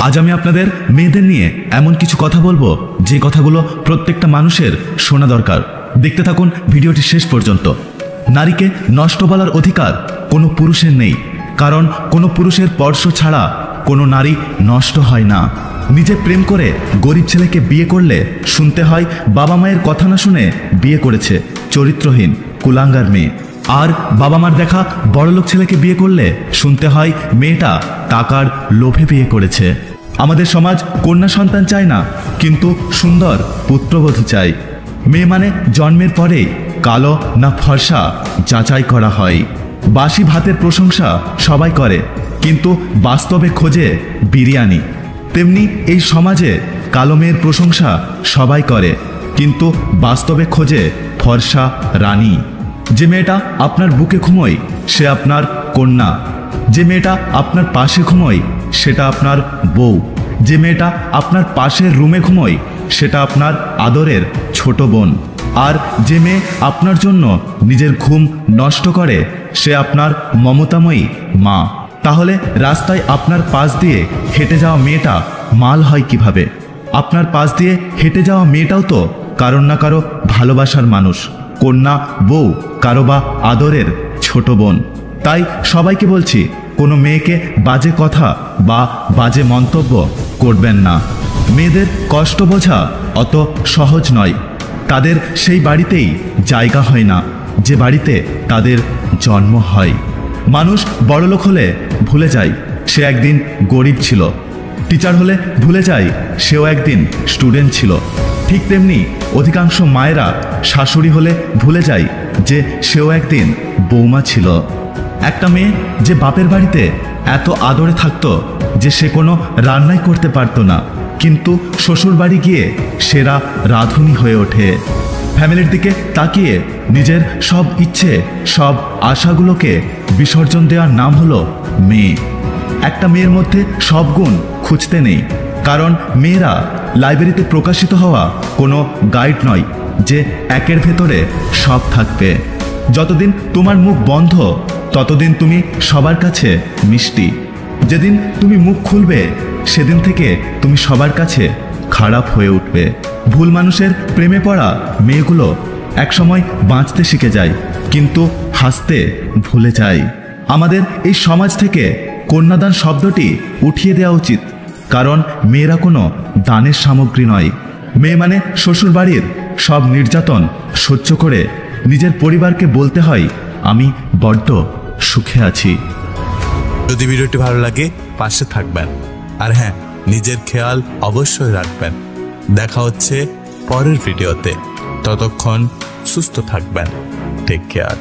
আজ আমি আপনাদের মেয়েদের নিয়ে এমন কিছু কথা বলবো যে কথাগুলো প্রত্যেকটা মানুষের শোনা দরকার। দেখতে থাকুন ভিডিওটি শেষ পর্যন্ত। নারীকে নষ্ট বলার অধিকার কোনো পুরুষের নেই, কারণ কোনো পুরুষের স্পর্শ ছাড়া কোনো নারী নষ্ট হয় না। নিজে প্রেম করে গরিব ছেলেকে বিয়ে করলে শুনতে হয় বাবা মায়ের কথা না শুনে বিয়ে করেছে চরিত্রহীন কুলাঙ্গার মেয়ে। আর বাবা মার দেখা বড়লোক ছেলেকে বিয়ে করলে শুনতে হয় মেয়েটা টাকার লোভে বিয়ে করেছে। আমাদের সমাজ কন্যা সন্তান চায় না, কিন্তু সুন্দর পুত্রবধূ চায়। মেয়ে মানে জন্মের পরেই কালো না ফর্সা যাচাই করা হয়। বাসি ভাতের প্রশংসা সবাই করে, কিন্তু বাস্তবে খোঁজে বিরিয়ানি। তেমনি এই সমাজে কালো মেয়ের প্রশংসা সবাই করে, কিন্তু বাস্তবে খোঁজে ফর্সা রানী। যে মেয়েটা আপনার বুকে ঘুমোয় সে আপনার কন্যা, যে মেয়েটা আপনার পাশে ঘুমোয় সেটা আপনার বউ, যে মেয়েটা আপনার পাশের রুমে ঘুমোয় সেটা আপনার আদরের ছোট বোন, আর যে মেয়ে আপনার জন্য নিজের ঘুম নষ্ট করে সে আপনার মমতাময়ী মা। তাহলে রাস্তায় আপনার পাশ দিয়ে হেঁটে যাওয়া মেয়েটা মাল হয় কিভাবে? আপনার পাশ দিয়ে হেঁটে যাওয়া মেয়েটাও তো কারোর না কারো ভালোবাসার মানুষ, কন্যা, বউ, কারো বা আদরের ছোট বোন। তাই সবাইকে বলছি, কোনো মেয়েকে বাজে কথা বা বাজে মন্তব্য করবেন না। মেয়েদের কষ্ট বোঝা অত সহজ নয়। তাদের সেই বাড়িতেই জায়গা হয় না যে বাড়িতে তাদের জন্ম হয়। মানুষ বড়লোক হলে ভুলে যায় সে একদিন গরিব ছিল, টিচার হলে ভুলে যায় সেও একদিন স্টুডেন্ট ছিল। ঠিক তেমনি অধিকাংশ মায়েরা শাশুড়ি হলে ভুলে যায় যে সেও একদিন বৌমা ছিল। একটা মেয়ে যে বাপের বাড়িতে এত আদরে থাকতো যে সে কোনো রান্নাই করতে পারতো না, কিন্তু শ্বশুর বাড়ি গিয়ে সেরা রাঁধুনি হয়ে ওঠে। ফ্যামিলির দিকে তাকিয়ে নিজের সব ইচ্ছে, সব আশাগুলোকে বিসর্জন দেওয়ার নাম হলো মেয়ে। একটা মেয়ের মধ্যে সব গুণ খুঁজতে নেই, কারণ মেয়েরা লাইব্রেরিতে প্রকাশিত হওয়া কোনো গাইড নয় যে একের ভেতরে সব থাকবে। যতদিন তোমার মুখ বন্ধ ততদিন তুমি সবার কাছে মিষ্টি। যেদিন তুমি মুখ খুলবে সেদিন থেকে তুমি সবার কাছে খারাপ হয়ে উঠবে। ভুল মানুষের প্রেমে পড়া মেয়েগুলো একসময় বাঁচতে শিখে যায়, কিন্তু হাসতে ভুলে যায়। আমাদের এই সমাজ থেকে কন্যাদান শব্দটি উঠিয়ে দেওয়া উচিত, কারণ মেয়েরা কোনো দানের সামগ্রী নয়। মেয়ে মানে শ্বশুর বাড়ির সব নির্যাতন সহ্য করে নিজের পরিবারকে বলতে হয় আমি বড্ড সুখে আছি। যদি ভিডিওটি ভালো লাগে পাশে থাকবেন, আর হ্যাঁ, নিজের খেয়াল অবশ্যই রাখবেন। দেখা হচ্ছে পরের ভিডিওতে, ততক্ষণ সুস্থ থাকবেন। Take care.